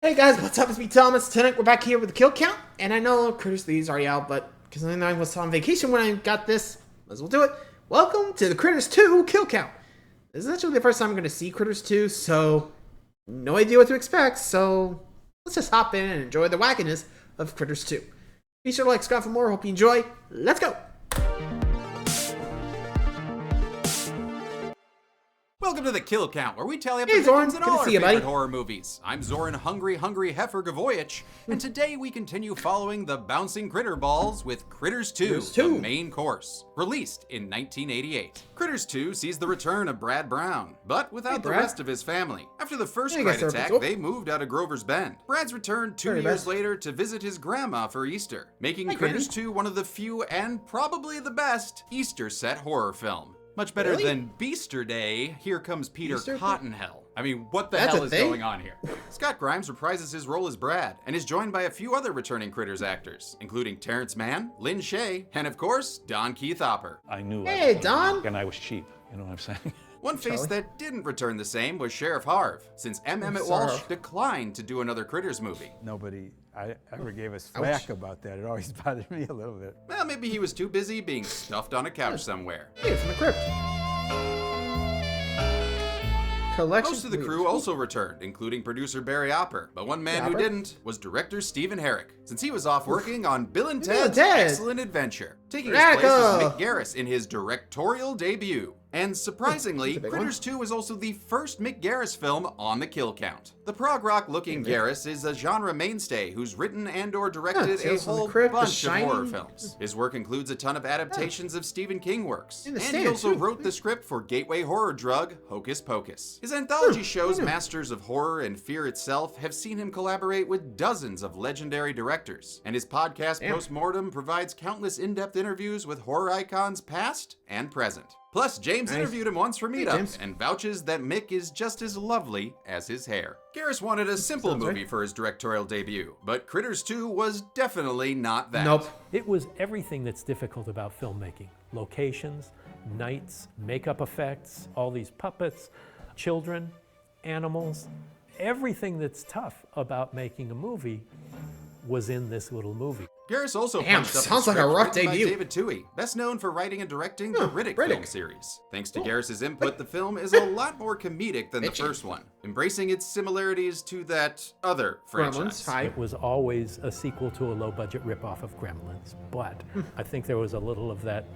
Hey guys, what's up? It's me, Thomas. Tonight we're back here with the kill count, and I know Critters 3 is already out, but because I was on vacation when I got this, might as well do it. Welcome to the Critters 2 kill count. This is actually the first time I'm going to see Critters 2, so no idea what to expect, so let's just hop in and enjoy the wackiness of Critters 2. Be sure to like, subscribe for more. Hope you enjoy. Let's go! Welcome to the Kill Count, where we tally up Hey, the victims Zoran. in Good all to our see you, favorite buddy. horror movies. I'm Zoran Hungry Heifer Gavoyich, and today we continue following the bouncing critter balls with Critters 2, Critters the 2. main course, released in 1988. Critters 2 sees the return of Brad Brown, but without the Brad. rest of his family. After the first I guess Critt they're attack, pixel. they moved out of Grover's Bend. Brad's returned 2 Very years best. later to visit his grandma for Easter, making Hi, Critters Granny. 2 one of the few and probably the best Easter set horror film. Much better Really? than Beaster Day, Here Comes Peter Easter Day? Cottonhell. I mean, what the That's hell a is thing? going on here? Scott Grimes reprises his role as Brad and is joined by a few other returning Critters actors, including Terrence Mann, Lynn Shay, and of course, Don Keith Hopper. I knew Hey, I was Don. gonna- and I was cheap, you know what I'm saying? One face Charlie. that didn't return the same was Sheriff Harv, since M. Emmett sorry. Walsh declined to do another Critters movie. Nobody ever gave us flack about that. It always bothered me a little bit. Well, maybe he was too busy being stuffed on a couch somewhere. Hey, from the crypt. Collection Most of the crew also returned, including producer Barry Opper, but one man who Opper? didn't was director Stephen Herrick, since he was off working on Bill and Bill and Ted's Ted. Excellent Adventure, taking his place as Radical. Mick Garris in his directorial debut. And surprisingly, That's a big Critters 2 was also the first Mick Garris film on the kill count. The prog rock looking Garris is a genre mainstay who's written and or directed a Tales from the whole Crypt, The bunch of horror Shining. films. His work includes a ton of adaptations of Stephen King works, In the and he Stand, also too. wrote the script for gateway horror drug Hocus Pocus. His anthology shows Masters of Horror and Fear Itself have seen him collaborate with dozens of legendary directors, and his podcast Damn. Postmortem provides countless in-depth interviews with horror icons past and present. Plus, James Nice. interviewed him once for Hey, Meetup James. and vouches that Mick is just as lovely as his hair. Garris wanted a simple Sounds right. movie for his directorial debut, but Critters 2 was definitely not that. Nope. It was everything that's difficult about filmmaking. Locations, nights, makeup effects, all these puppets, children, animals. Everything that's tough about making a movie was in this little movie. Garris also Damn, punched up sounds the like a script rough written by debut. David Toohey, best known for writing and directing the Riddick Riddick. film series. Thanks to Garris's input, the film is a lot more comedic than the Bitchin'. first one, embracing its similarities to that other Gremlins. franchise. Hi. It was always a sequel to a low-budget ripoff of Gremlins, but I think there was a little of that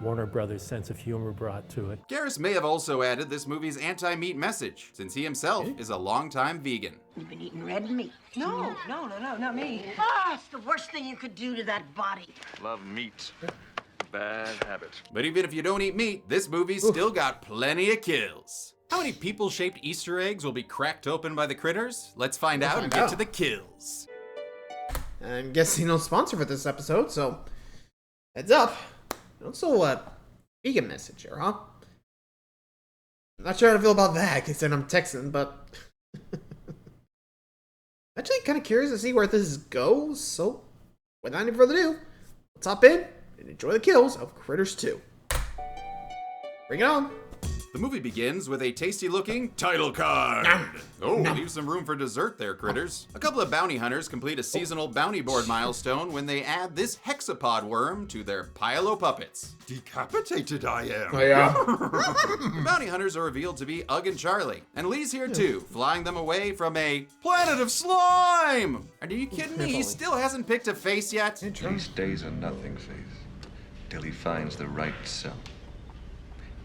Warner Brothers sense of humor brought to it. Garris may have also added this movie's anti-meat message, since he himself is a longtime vegan. You've been eating red meat. No, not me. Ah, it's the worst thing you could do to that body. Love meat. Bad habit. But even if you don't eat meat, this movie's still got plenty of kills. How many people-shaped Easter eggs will be cracked open by the critters? Let's find out and find get out. to the kills. I'm guessing no sponsor for this episode, so heads up. Also, vegan message here, huh? Not sure how to feel about that, considering I'm Texan, but actually kind of curious to see where this goes. So, without any further ado, let's hop in and enjoy the kills of Critters 2. Bring it on. The movie begins with a tasty-looking title card. Oh, leave some room for dessert there, critters. A couple of bounty hunters complete a seasonal bounty board milestone when they add this hexapod worm to their pile of puppets. Decapitated I am. Oh yeah. The bounty hunters are revealed to be Ugg and Charlie, and Lee's here too, flying them away from a planet of slime! Are you kidding me? He still hasn't picked a face yet? He stays a nothing face till he finds the right cell.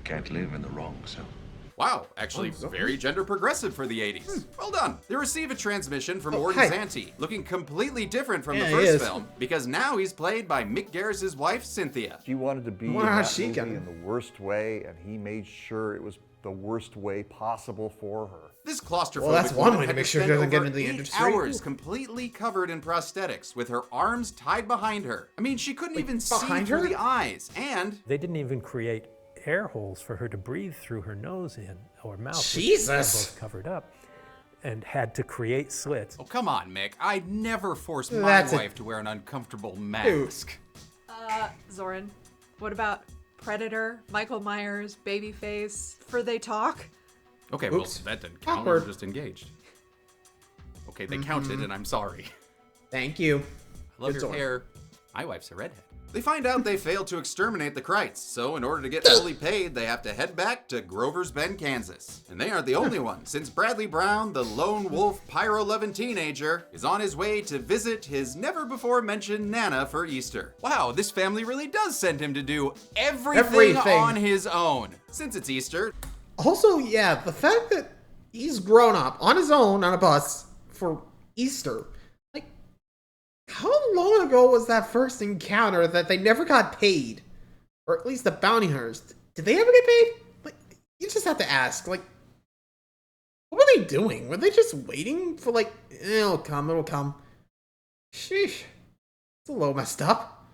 Can't live in the wrong cell. Wow, actually so- very gender progressive for the 80s. Well done. They receive a transmission from Morton hi. Zanti, looking completely different from Yeah, the he first is. film, because now he's played by Mick Garris's wife, Cynthia. She wanted to be in Wow, that she movie got- in the worst way, and he made sure it was the worst way possible for her. This claustrophobic Well, that's one woman way to had make sure she spend doesn't get over into the 8 industry. hours completely covered in prosthetics, with her arms tied behind her. I mean, she couldn't even see behind through her? the eyes, and They didn't even create air holes for her to breathe through her nose in or mouth. which Jesus. are both covered up, and had to create slits. oh, come on, Mick. I'd never force my That's a- wife to wear an uncomfortable mask. Zoran, what about Predator, Michael Myers, Babyface, for They Talk? Okay, Oops. well, that didn't count. Awkward. We're just engaged. Okay, they counted, and I'm sorry. Thank you. I love Good your sword. hair. My wife's a redhead. They find out they failed to exterminate the Criitters, so in order to get fully paid, they have to head back to Grover's Bend, Kansas. And they aren't the only ones, since Bradley Brown, the lone wolf pyro-loving teenager, is on his way to visit his never-before-mentioned Nana for Easter. Wow, this family really does send him to do everything on his own. Since it's Easter. Also, yeah, the fact that he's grown up on his own on a bus for Easter. Like, how long ago was that first encounter that they never got paid? Or at least the bounty hunters. Did they ever get paid? Like, you just have to ask. Like, what were they doing? Were they just waiting for, like, it'll come, it'll come? Sheesh. It's a little messed up.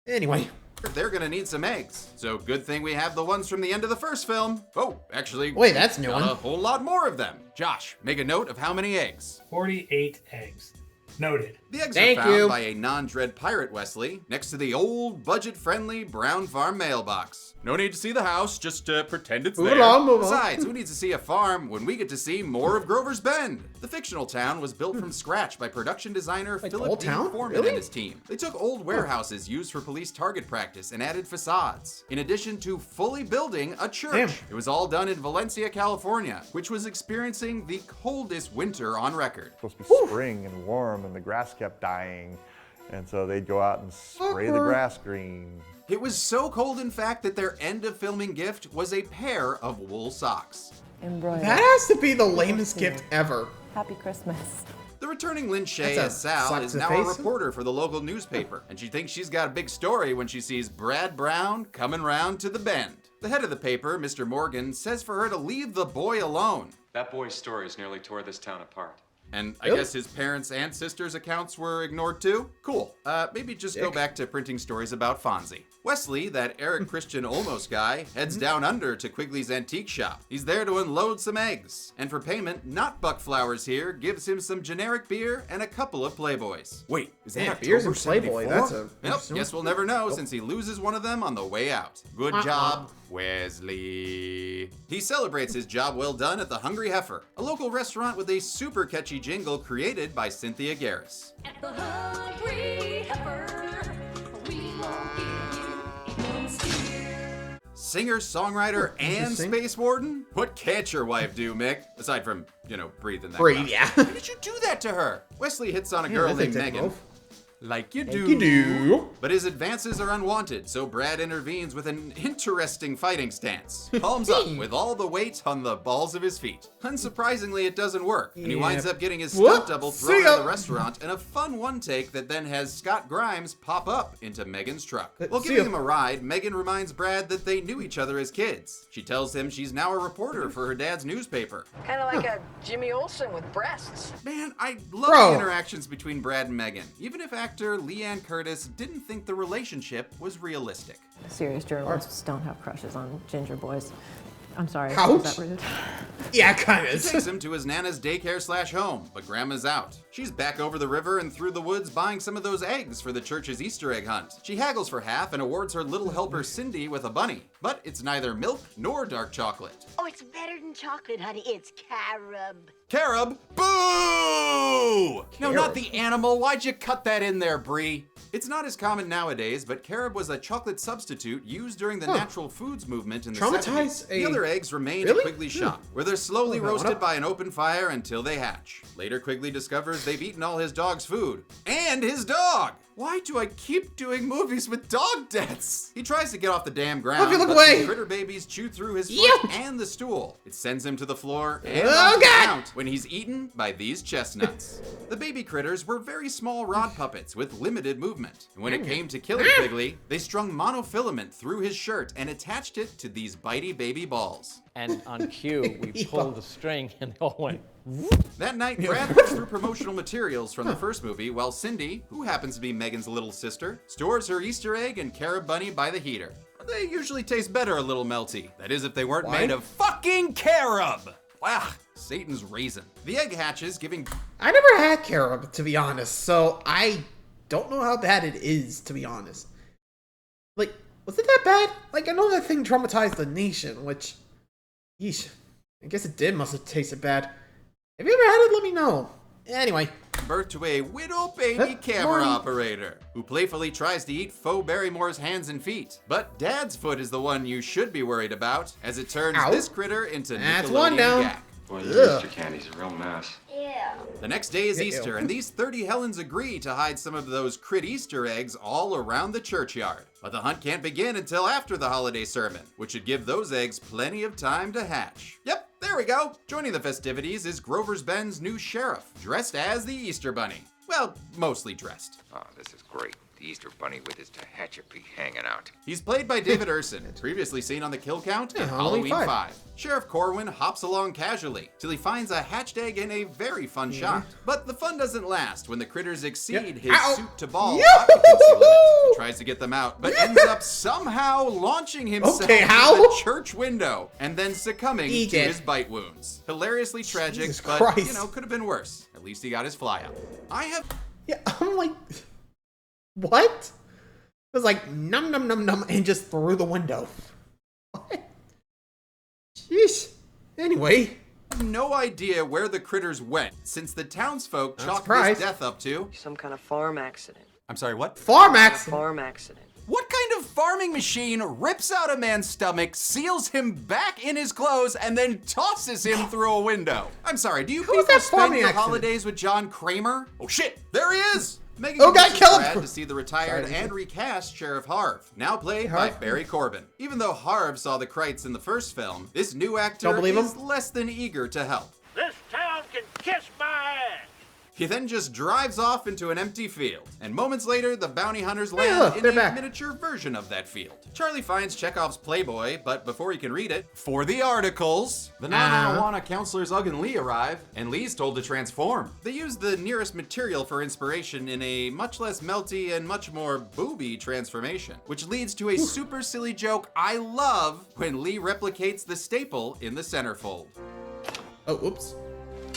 Anyway. They're gonna need some eggs. So good thing we have the ones from the end of the first film. Oh, actually, Wait, that's a new one. a whole lot more of them. Josh, make a note of how many eggs. 48 eggs. Noted. The eggs Thank are found you. by a non-dread pirate, Wesley, next to the old, budget-friendly Brown Farm mailbox. No need to see the house, just pretend it's Move there. along, move on. Besides, who needs to see a farm when we get to see more of Grover's Bend? The fictional town was built from scratch by production designer Like the Philip whole D. town? Foreman Really? and his team. They took old warehouses used for police target practice and added facades, in addition to fully building a church. Damn. It was all done in Valencia, California, which was experiencing the coldest winter on record. Supposed to be spring and warm, and the grass kept dying. And so they'd go out and spray the grass green. It was so cold, in fact, that their end of filming gift was a pair of wool socks. Embroidered. That has to be the lamest gift ever. Happy Christmas. The returning Lynn Shay That's a as Sal slap is to the now a face. reporter for the local newspaper, and she thinks she's got a big story when she sees Brad Brown coming round to the Bend. The head of the paper, Mr. Morgan, says for her to leave the boy alone. That boy's stories nearly tore this town apart. And I guess his parents' and sisters' accounts were ignored too? Cool. Maybe just go back to printing stories about Fonzie. Wesley, that Eric Christian Olmos guy, heads down under to Quigley's antique shop. He's there to unload some eggs. And for payment, Not Buck Flowers here gives him some generic beer and a couple of Playboys. Wait, is that Yeah, beers and October Playboy, 74? that's a... Yep, guess we'll never know since he loses one of them on the way out. Good job, Wesley. He celebrates his job well done at the Hungry Heifer, a local restaurant with a super catchy jingle created by Cynthia Garris. At the Hungry Heifer, we won't give you one steer. Singer, songwriter, and Interesting. space warden? What can't your wife do, Mick? Aside from, breathe in that Breathe, crowd. yeah. Why did you do that to her? Wesley hits on a girl that's named a dick Megan. move. Like you do. You do. But his advances are unwanted, so Brad intervenes with an interesting fighting stance. Palms up with all the weight on the balls of his feet. Unsurprisingly, it doesn't work, and he winds up getting his stunt Whoop. double See thrown ya. out of the restaurant in a fun one-take that then has Scott Grimes pop up into Megan's truck. While See giving ya. him a ride, Megan reminds Brad that they knew each other as kids. She tells him she's now a reporter for her dad's newspaper. Kind of like a Jimmy Olsen with breasts. Man, I love Bro. the interactions between Brad and Megan, even if actor Leanne Curtis didn't think the relationship was realistic. Serious journalists don't have crushes on ginger boys. I'm sorry. Ouch. Was that rude? Yeah, kind She of. takes him to his Nana's daycare/home, but Grandma's out. She's back over the river and through the woods buying some of those eggs for the church's Easter egg hunt. She haggles for half and awards her little helper Cindy with a bunny, but it's neither milk nor dark chocolate. Oh, it's better than chocolate, honey. It's carob. Carob? Boo! No, not the animal. Why'd you cut that in there, Brie? It's not as common nowadays, but carob was a chocolate substitute used during the natural foods movement in the 70s. The other eggs remain at Quigley's shop, where they're slowly roasted by an open fire until they hatch. Later, Quigley discovers they've eaten all his dog's food. And his dog! Why do I keep doing movies with dog deaths? He tries to get off the damn ground, Look, look but away. the critter babies chew through his foot Yuck. and the stool. It sends him to the floor and Oh, on the God. ground when he's eaten by these chestnuts. The baby critters were very small rod puppets with limited movement. And when it came to killing Quigley, they strung monofilament through his shirt and attached it to these bitey baby balls. And on cue, we pulled the string and they all went. That night, Brad looks through promotional materials from the first movie, while Cindy, who happens to be Megan's little sister, stores her Easter egg and carob bunny by the heater. They usually taste better a little melty. That is, if they weren't made of fucking carob! Wow, Satan's raisin. The egg hatches, giving... I never had carob, to be honest, so I don't know how bad it is, to be honest. Like, was it that bad? Like, I know that thing traumatized the nation, which... Yeesh. I guess it did must have tasted bad. Have you ever had it? Let me know. Anyway. Birth to a widow baby camera morning. operator who playfully tries to eat faux Barrymore's hands and feet. But Dad's foot is the one you should be worried about, as it turns this critter into That's Nickelodeon one down. Gak. Boy, your Easter candy's a real mess. Yeah. The next day is Easter, and these 30 Helens agree to hide some of those Critt Easter eggs all around the churchyard. But the hunt can't begin until after the holiday sermon, which should give those eggs plenty of time to hatch. Yep, there we go. Joining the festivities is Grover's Bend's new sheriff, dressed as the Easter Bunny. Well, mostly dressed. Oh, this is great. The Easter Bunny with his Tehachapi hanging out. He's played by David Urson, previously seen on the Kill Count and Halloween Halloween 5. 5. Sheriff Corwin hops along casually till he finds a hatched egg in a very fun shot. But the fun doesn't last when the critters exceed his suit-to-ball occupancy limit. He tries to get them out, but ends up somehow launching himself through the church window and then succumbing to his bite wounds. Hilariously tragic, but, you know, could have been worse. At least he got his fly out. I'm like... What? It was like, num num num num, and just through the window. What? Jeez. Anyway. I have no idea where the critters went, since the townsfolk chalked this death up to some kind of farm accident. I'm sorry, what? Farm accident? Farm accident. What kind of farming machine rips out a man's stomach, seals him back in his clothes, and then tosses him through a window? I'm sorry, do you people spend your holidays with John Kramer? Oh shit, there he is! Megan convinces Brad to see the retired and recast Sheriff Harv, now played by Barry Corbin. Even though Harv saw the Criitters in the first film, this new actor is less than eager to help. This town can kiss my ass! He then just drives off into an empty field, and moments later, the bounty hunters land in a miniature version of that field. Charlie finds Chekhov's Playboy, but before he can read it, for the articles, the non-Awana counselors Ugg and Lee arrive, and Lee's told to transform. They use the nearest material for inspiration in a much less melty and much more booby transformation, which leads to a super silly joke I love when Lee replicates the staple in the centerfold. Oh, oops.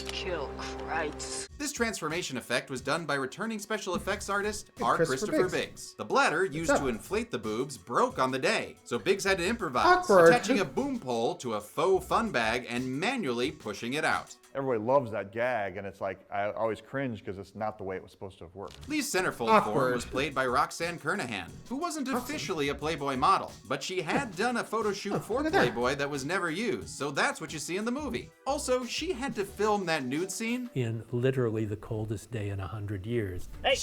Kill Criitters. This transformation effect was done by returning special effects artist R. Christopher Biggs. The bladder used to inflate the boobs broke on the day, so Biggs had to improvise, attaching a boom pole to a faux fun bag and manually pushing it out. Everybody loves that gag, and it's like, I always cringe because it's not the way it was supposed to have worked. Lee's centerfold form was played by Roxanne Kernahan, who wasn't officially a Playboy model, but she had done a photo shoot for Playboy that was never used, so that's what you see in the movie. Also, she had to film that nude scene in literally the coldest day in 100 years. Hey,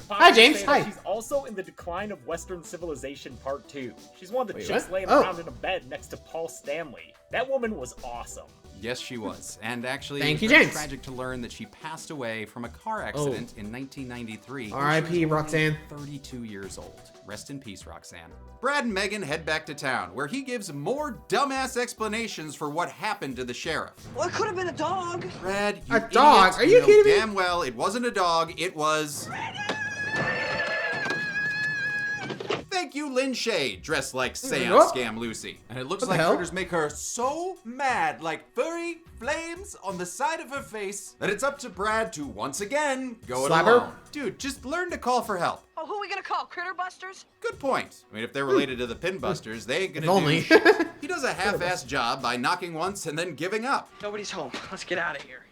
Hi, James. Hi. She's also in the Decline of Western Civilization Part 2. She's one of the Wait, chicks what? laying around in a bed next to Paul Stanley. That woman was awesome. Yes, she was. And actually, Thank it you, was very James. tragic to learn that she passed away from a car accident in 1993. R.I.P. Roxanne. 32 years old. Rest in peace, Roxanne. Brad and Megan head back to town, where he gives more dumbass explanations for what happened to the sheriff. Well, it could have been a dog. Brad, you A dog? idiot, Are you know kidding me? damn well it wasn't a dog, it was... Thank you, Lynn Shade, dressed like Sam Scam Lucy. And it looks What like the hell? critters make her so mad, like furry flames on the side of her face, that it's up to Brad to once again go it Slap her? alone. Dude, just learn to call for help. Oh, who are we gonna call? Critter Busters? Good point. I mean, if they're related to the Pinbusters, they ain't gonna If only. do shit. He does a half-assed job by knocking once and then giving up. Nobody's home. Let's get out of here.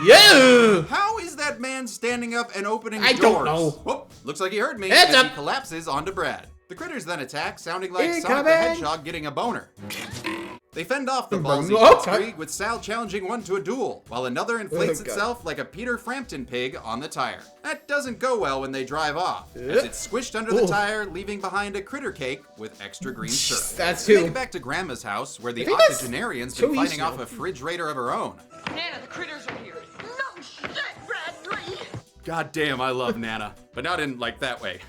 Yeah! How is that man standing up and opening I doors? don't know. Whoop, looks like he heard me Heads as up. he collapses onto Brad. The critters then attack, sounding like Sonic the Incoming. Hedgehog getting a boner. They fend off the ballsy Okay. Blitzkrieg with Sal challenging one to a duel, while another inflates Oh, God. itself like a Peter Frampton pig on the tire. That doesn't go well when they drive off, as it's squished under the Ooh. tire, leaving behind a critter cake with extra green syrup. That's They two. make it back to Grandma's house, where the I think that's octogenarian's two been each fighting off now. a refrigerator of her own. Nana, the critters are here. No shit, Bradley. God damn, I love Nana, but not in like that way.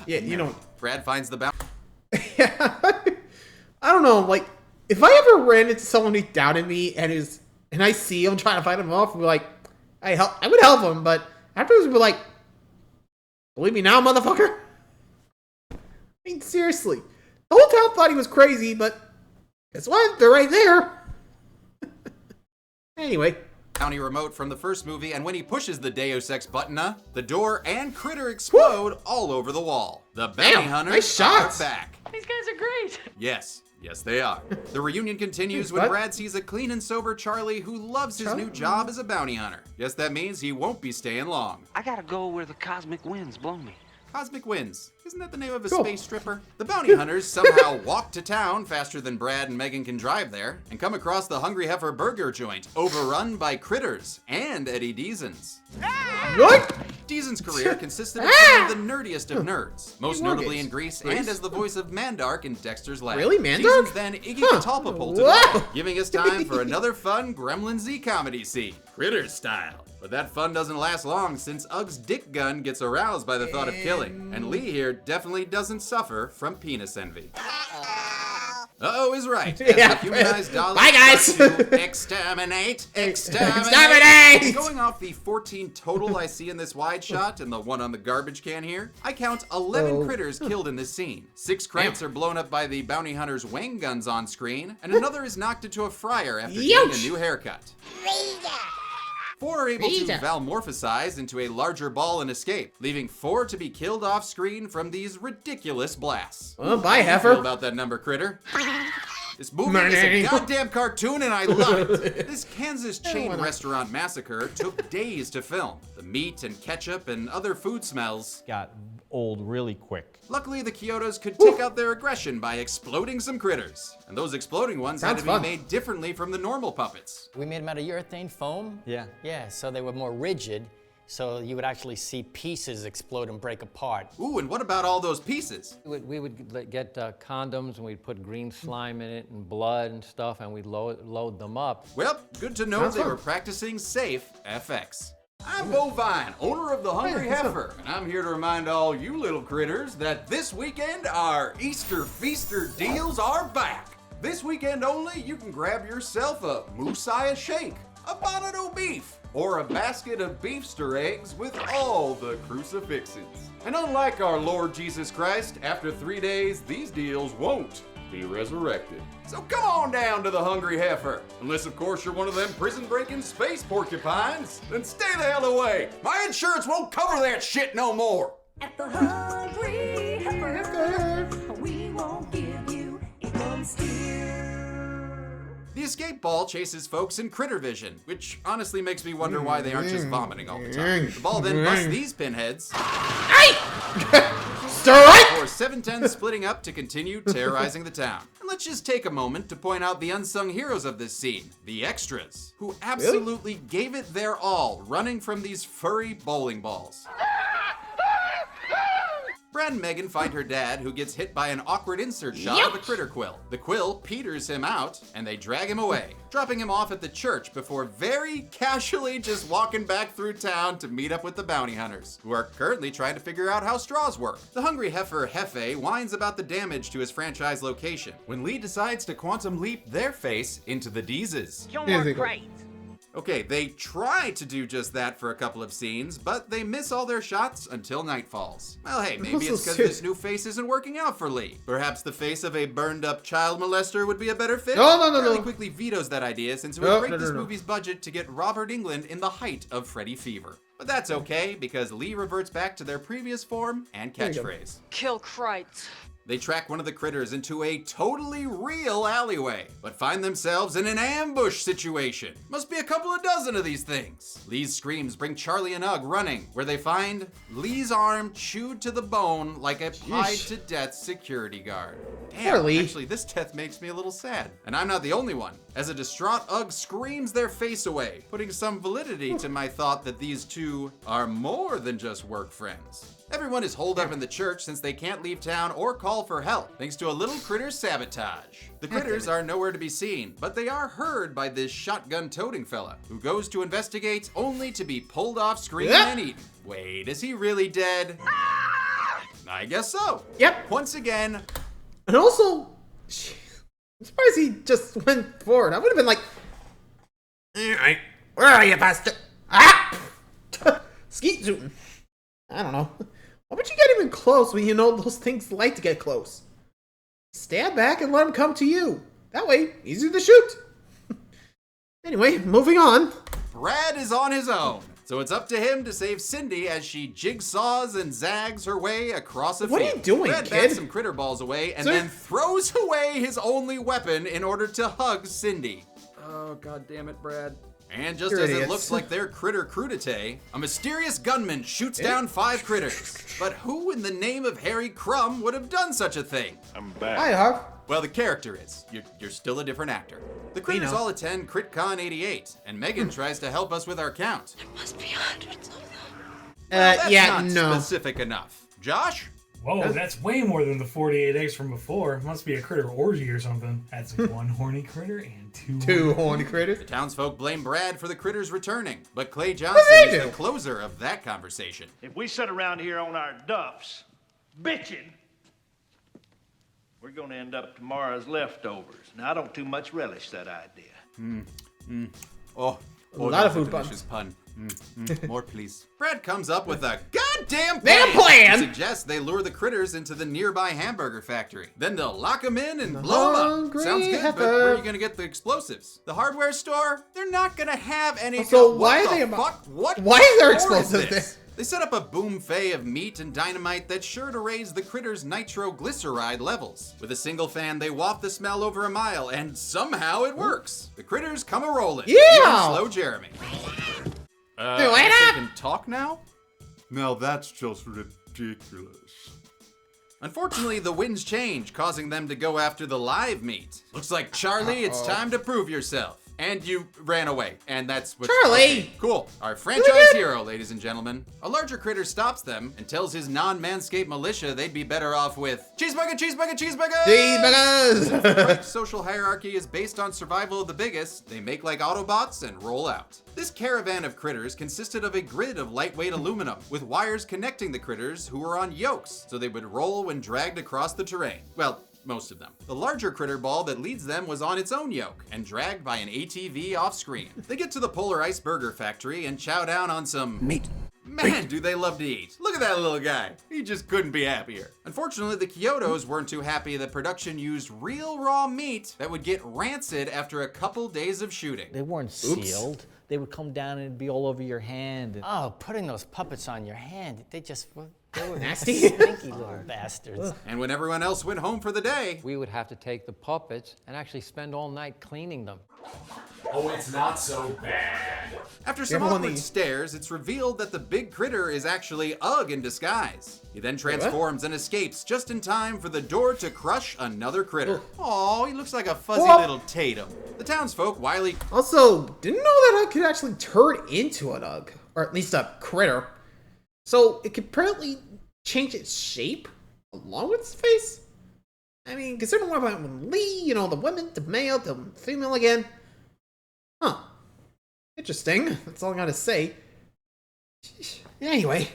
Yeah, you know. Brad finds the bounty. I don't know, like, if I ever ran into someone who doubted me and I see him trying to fight him off, I'd be like, I would help him, but afterwards, we'd be like, believe me now, motherfucker? I mean, seriously. The whole town thought he was crazy, but guess what? They're right there. Anyway. Bounty remote from the first movie, and when he pushes the Deus Ex button, the door and critter explode all over the wall. The bounty hunters nice shot. are back. These guys are great. Yes, Yes, they are. The reunion continues when What? Brad sees a clean and sober Charlie who loves his new job as a bounty hunter. Guess that means he won't be staying long. I gotta go where the cosmic winds blow me. Cosmic Winds. Isn't that the name of a Cool. space stripper? The bounty hunters somehow walk to town faster than Brad and Megan can drive there and come across the Hungry Heifer burger joint overrun by Criitters and Eddie Deasons. What? Deason's career consisted of being the nerdiest of nerds, most War notably games. in Grease Grease? and as the voice of Mandark in Dexter's Lab. Really? Mandark? Deason's then Iggy Catalpulted to the Whoa. wall, giving us time for another fun Gremlin Z comedy scene, Critters style. But that fun doesn't last long since Ugg's dick gun gets aroused by the thought of killing, and Lee here definitely doesn't suffer from penis envy. Uh-oh is right. As Yeah. the humanized dolly Bye, guys. starts to exterminate. Exterminate! Going off the 14 total I see in this wide shot and the one on the garbage can here, I count 11 critters killed in this scene. 6 cranks are blown up by the bounty hunter's wang guns on screen, and another is knocked into a fryer after getting a new haircut. 4 are able to valmorphosize into a larger ball and escape, leaving 4 to be killed off screen from these ridiculous blasts. Well, bye, How do you heifer. feel about that number, Critter? This movie is a goddamn cartoon and I love it. This Kansas chain restaurant massacre took days to film. The meat and ketchup and other food smells got old really quick. Luckily, the Kyotos could take out their aggression by exploding some critters. And those exploding ones had Sounds to be fun. made differently from the normal puppets. We made them out of urethane foam. Yeah. Yeah, so they were more rigid, so you would actually see pieces explode and break apart. Ooh, and what about all those pieces? We would get condoms and we'd put green slime in it and blood and stuff, and we'd load them up. Well, good to know Sounds they fun. were practicing safe FX. I'm Bovine, owner of the Hungry Heifer, and I'm here to remind all you little critters that this weekend our Easter Feaster deals are back. This weekend only, you can grab yourself a Moosaya shake, a bonnet o' beef, or a basket of beefster eggs with all the crucifixes. And unlike our Lord Jesus Christ, after 3 days, these deals won't be resurrected. So come on down to the Hungry Heifer. Unless, of course, you're one of them prison-breaking space porcupines, then stay the hell away. My insurance won't cover that shit no more. At the Hungry Heifer, we won't give you a bum steer. The escape ball chases folks in critter vision, which honestly makes me wonder why they aren't just vomiting all the time. The ball then busts these pinheads. Before 710 splitting up to continue terrorizing the town. And let's just take a moment to point out the unsung heroes of this scene, the extras, who absolutely gave it their all running from these furry bowling balls. Brad and Megan find her dad, who gets hit by an awkward insert shot of a critter quill. The quill peters him out, and they drag him away, dropping him off at the church before very casually just walking back through town to meet up with the bounty hunters, who are currently trying to figure out how straws work. The Hungry Heifer Hefe whines about the damage to his franchise location, when Lee decides to quantum leap their face into the Deezes. You're more great. Okay, they try to do just that for a couple of scenes, but they miss all their shots until night falls. Well, hey, maybe it's because this new face isn't working out for Lee. Perhaps the face of a burned-up child molester would be a better fit? No. Charlie quickly vetoes that idea since it would break this movie's budget to get Robert Englund in the height of Freddy fever. But that's okay, because Lee reverts back to their previous form and catchphrase. Kill Criitters. They track one of the critters into a totally real alleyway, but find themselves in an ambush situation. Must be a couple of dozen of these things. Lee's screams bring Charlie and Ugg running, where they find Lee's arm chewed to the bone like a pied-to-death security guard. Damn, actually, this death makes me a little sad. And I'm not the only one. As a distraught Ugg screams their face away, putting some validity to my thought that these two are more than just work friends. Everyone is holed up in the church since they can't leave town or call for help, thanks to a little critter sabotage. The critters are nowhere to be seen, but they are heard by this shotgun-toting fella, who goes to investigate only to be pulled off screen and eaten. Wait, is he really dead? I guess so. Yep. Once again. And also, I'm surprised he just went forward. I would have been like, alright, where are you, bastard? Ah! Skeet zooting. I don't know. Why would you get even close when you know those things like to get close? Stand back and let them come to you. That way, easier to shoot. Anyway, moving on. Brad is on his own. So it's up to him to save Cindy as she jigsaws and zags her way across a field. What are you doing, Brad kid? bats some critter balls away and then throws away his only weapon in order to hug Cindy. Oh, god damn it, Brad. And just as it looks like their critter crudité, a mysterious gunman shoots down 5 critters. But who in the name of Harry Crumb would have done such a thing? I'm back. Hi, Huck. Well, the character is. You're still a different actor. The critters all attend CrittCon 88, and Megan tries to help us with our count. There must be hundreds of them. Well, that's yeah, not no. specific enough. Josh? Whoa, that's way more than the 48 eggs from before. Must be a critter orgy or something. That's 1 horny critter and 2 horny critters. The townsfolk blame Brad for the critters returning, but Clay Johnson is the closer of that conversation. If we sit around here on our duffs, bitching, we're going to end up tomorrow's leftovers. Now, I don't too much relish that idea. Oh, a lot of food delicious pun. More, please. Brad comes up with a goddamn Damn plan! He suggests they lure the critters into the nearby hamburger factory. Then they'll lock them in and blow them up. Hungry Sounds good, heifer. but where are you gonna get the explosives? The hardware store? They're not gonna have any. So What why are the they fuck? What? Why are there store is explosives this? there? They set up a boom fay of meat and dynamite that's sure to raise the critters' nitroglyceride levels. With a single fan, they waft the smell over a mile, and somehow it works. The critters come a-rolling. Yeah! Even slow Jeremy. I can talk now? Now that's just ridiculous. Unfortunately, the winds change, causing them to go after the live meat. Looks like, Charlie, it's time to prove yourself. And you ran away, and that's what. Charlie! Okay, cool. Our franchise hero, ladies and gentlemen. A larger critter stops them and tells his non-manscaped militia they'd be better off with cheeseburger, cheeseburger, cheeseburger! Cheeseburgers! The correct social hierarchy is based on survival of the biggest. They make like Autobots and roll out. This caravan of critters consisted of a grid of lightweight aluminum with wires connecting the critters who were on yokes so they would roll when dragged across the terrain. Well, most of them. The larger critter ball that leads them was on its own yoke and dragged by an ATV off screen. They get to the Polar Ice Burger Factory and chow down on some meat. Man, do they love to eat. Look at that little guy. He just couldn't be happier. Unfortunately, the Kyotos weren't too happy that production used real raw meat that would get rancid after a couple days of shooting. They weren't sealed. They would come down and be all over your hand. Oh, putting those puppets on your hand, they were Nasty. stinky little bastards. And when everyone else went home for the day, We would have to take the puppets and actually spend all night cleaning them. Oh, it's not so bad. after some awkward stares, it's revealed that the big critter is actually Ugg in disguise. He then transforms and escapes just in time for the door to crush another critter. Aw, he looks like a fuzzy little Tatum. The townsfolk wily Also, didn't know that Ugg could actually turn into an Ugg, or at least a critter. So it could apparently change its shape along with its face. I mean, considering what about when Lee, you know, the women, the male, the female again. Huh. Interesting. That's all I gotta say. Anyway,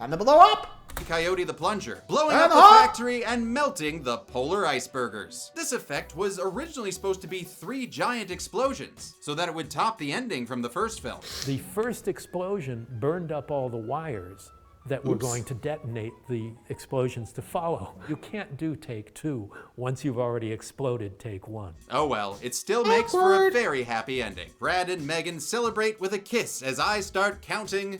time to blow up. Coyote the Plunger, blowing And up the up. factory and melting the polar icebergers. This effect was originally supposed to be 3 giant explosions, so that it would top the ending from the first film. The first explosion burned up all the wires that were going to detonate the explosions to follow. You can't do take 2 once you've already exploded take 1. Oh well, it still makes for a very happy ending. Brad and Megan celebrate with a kiss as I start counting...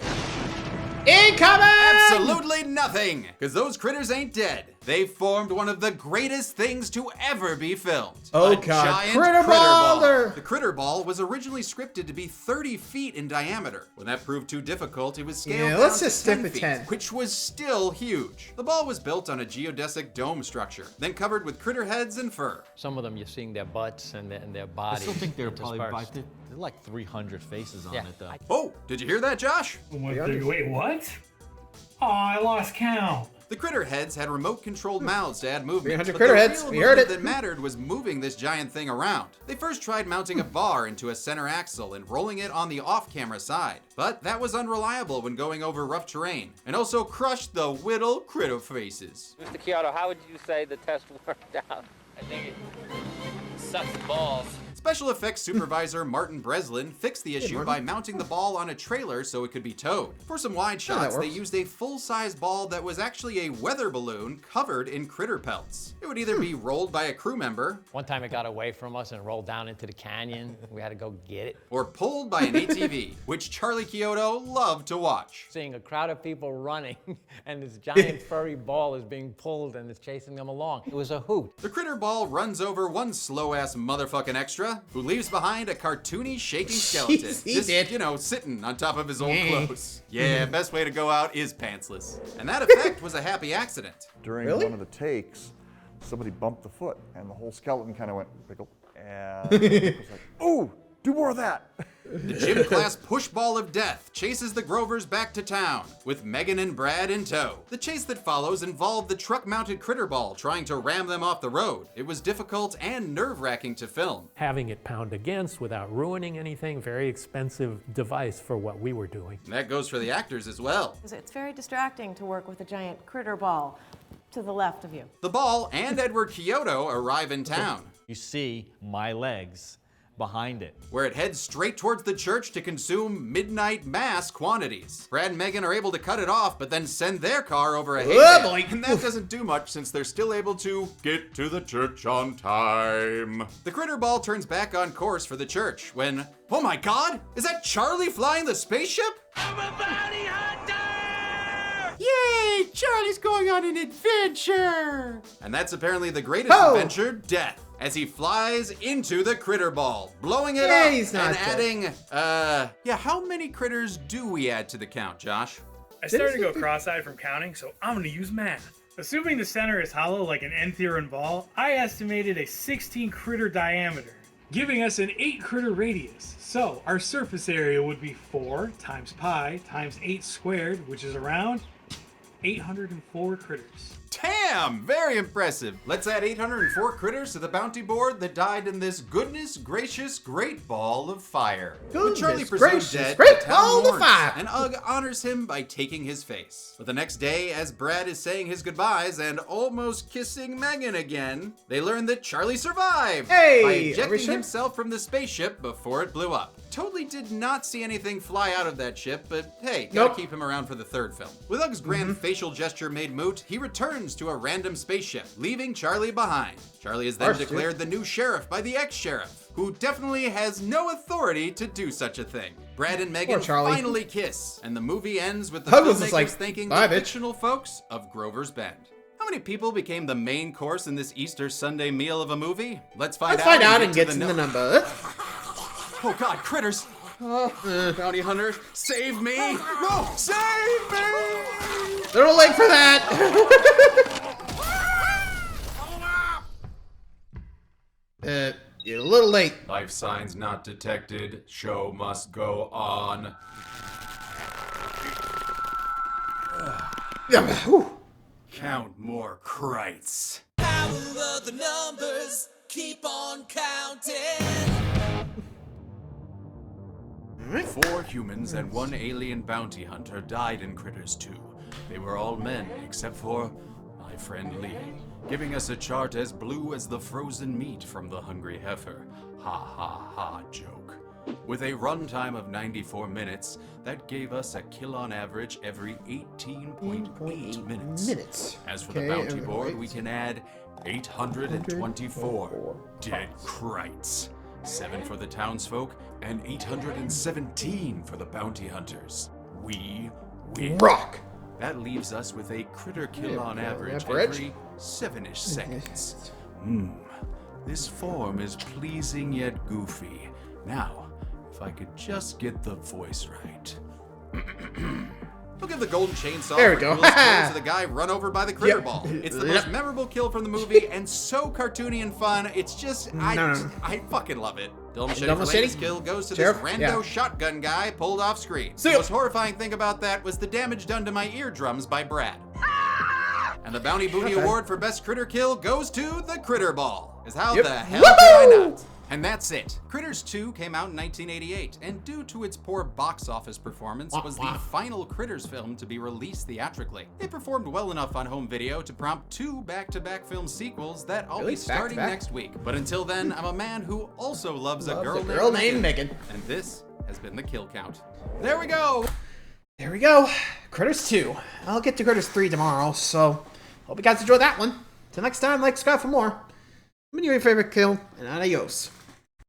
Incoming! Absolutely nothing! Because those critters ain't dead. They formed one of the greatest things to ever be filmed. Oh a god, giant critter ball. ball! The critter ball was originally scripted to be 30 feet in diameter. When that proved too difficult, it was scaled down let's to just 10 stick with feet, 10. which was still huge. The ball was built on a geodesic dome structure, then covered with critter heads and fur. Some of them you're seeing their butts and their I bodies. still think they're probably interspersed. they're like 300 faces on it though. Oh, did you hear that, Josh? Wait, what? Oh, I lost count. The critter heads had remote-controlled mouths to add movement, 300 but critter the heads, real we heard movement it. that mattered was moving this giant thing around. They first tried mounting a bar into a center axle and rolling it on the off-camera side, but that was unreliable when going over rough terrain, and also crushed the whittle critter faces. Mr. Kyoto, how would you say the test worked out? I think it sucks balls. Special effects supervisor Martin Breslin fixed the issue by mounting the ball on a trailer so it could be towed. For some wide shots, they used a full-size ball that was actually a weather balloon covered in critter pelts. It would either be rolled by a crew member. One time it got away from us and rolled down into the canyon. We had to go get it. Or pulled by an ATV, which Charlie Chiodo loved to watch. Seeing a crowd of people running and this giant furry ball is being pulled and it's chasing them along. It was a hoot. The critter ball runs over one slow-ass motherfucking extra who leaves behind a cartoony shaking skeleton. Just, you know, sitting on top of his old clothes. Yeah, best way to go out is pantsless. And that effect was a happy accident. During one of the takes, somebody bumped the foot and the whole skeleton kind of went wiggle. And it was like, oh, do more of that. The gym class push ball of death chases the Grovers back to town, with Megan and Brad in tow. The chase that follows involved the truck-mounted critter ball trying to ram them off the road. It was difficult and nerve-wracking to film. Having it pound against without ruining anything, very expensive device for what we were doing. And that goes for the actors as well. It's very distracting to work with a giant critter ball to the left of you. The ball and Edward Chiodo arrive in town. You see my legs behind it, where it heads straight towards the church to consume midnight mass quantities. Brad and Megan are able to cut it off, but then send their car over a hay. And that doesn't do much since they're still able to get to the church on time. The critter ball turns back on course for the church when, oh my God, is that Charlie flying the spaceship? I'm a bounty hunter! Yay, Charlie's going on an adventure! And that's apparently the greatest adventure, death, as he flies into the critter ball, blowing it up he's not and adding, how many critters do we add to the count, Josh? I started to go cross-eyed from counting, so I'm gonna use math. Assuming the center is hollow like an N-theorem ball, I estimated a 16 critter diameter, giving us an 8 critter radius. So our surface area would be 4 times pi times 8 squared, which is around 804 critters. Damn, very impressive. Let's add 804 critters to the bounty board that died in this goodness gracious great ball of fire. With Charlie presumed dead, the town mourns, and Ugg honors him by taking his face. But the next day, as Brad is saying his goodbyes and almost kissing Megan again, they learn that Charlie survived by ejecting himself from the spaceship before it blew up. Totally did not see anything fly out of that ship, but hey, gotta keep him around for the third film. With Ugg's grand facial gesture made moot, he returns to a random spaceship, leaving Charlie behind. Charlie is then declared the new sheriff by the ex-sheriff, who definitely has no authority to do such a thing. Brad and Megan finally kiss, and the movie ends with the filmmakers thanking the fictional folks of Grover's Bend. How many people became the main course in this Easter Sunday meal of a movie? Let's find out and get to the number. Oh God, critters! Bounty hunter, save me! No, save me! Little late for that! You're a little late. Life signs not detected. Show must go on. Count more Criitters. Power of the numbers, keep on counting. 4 humans and 1 alien bounty hunter died in Critters 2. They were all men, except for my friend Lee, giving us a chart as blue as the frozen meat from the hungry heifer. Ha ha ha joke. With a runtime of 94 minutes, that gave us a kill on average every 18.8 minutes. As for the bounty board, we can add 824 dead Criitters. 7 for the townsfolk, and 817 for the bounty hunters. We win. Rock! That leaves us with a critter kill on average every 7-ish seconds. This form is pleasing yet goofy. Now, if I could just get the voice right. We'll give the golden chainsaw for coolest kills to the guy run over by the critter ball. It's the most memorable kill from the movie and so cartoony and fun. It's just, I fucking love it. Dylan Machete for latest kill goes to this rando shotgun guy pulled off screen. The most horrifying thing about that was the damage done to my eardrums by Brad. And the Bounty Booty Award for best critter kill goes to the critter ball. Is how the hell could I not? And that's it. Critters 2 came out in 1988, and due to its poor box office performance, was the final Critters film to be released theatrically. It performed well enough on home video to prompt 2 back-to-back film sequels that I'll be starting next week. But until then, I'm a man who also loves a girl named Megan. And this has been the Kill Count. There we go! There we go. Critters 2. I'll get to Critters 3 tomorrow, so hope you guys enjoy that one. Till next time, like, subscribe for more. I'm your favorite kill, and adios.